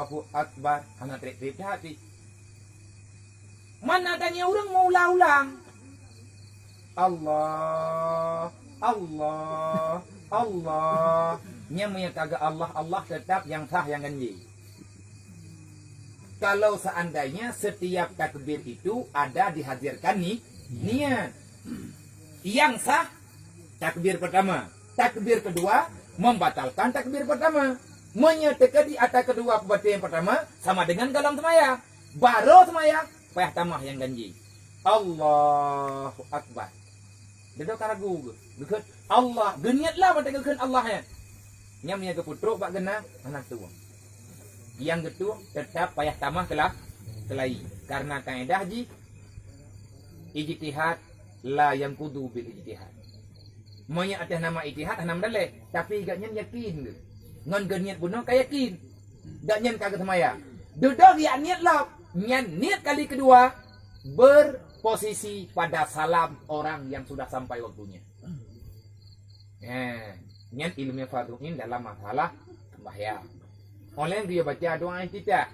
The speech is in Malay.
Allahu Akbar. Anak trip-trip hati. Mana tanya orang mau ulang-ulang. Allah, Allah, Allah. Nya kagak Allah, Allah tetap yang sah yang ganji. Kalau seandainya setiap takbir itu ada dihadirkan niat. Yang sah takbir pertama. Takbir kedua membatalkan takbir pertama. Menyatakan di atas kedua berarti yang pertama sama dengan dalam semaya. Baru semaya payah tamah yang ganji. Allahu Akbar. Dia dah karagu. Dekat Allah. Geniatlah mata kekan Allah ya. Nya keputruk bak gena anak tua. Yang kedua tetap payah tamah kelai. Karena kaedah ji ijtihad la yang kudu bil ijtihad. Monya atas nama ijtihad hanam daleh, tapi gak nyen yakin. Ngon geniat bunuh ka yakin. Gak nyen kagak semaya. Duduk ya niat lah. Nyen niat kali kedua berposisi pada salam orang yang sudah sampai waktunya. Nyen ilmu fardhu'in dalam masalah sembahyang. Oleh dia baca doa kita.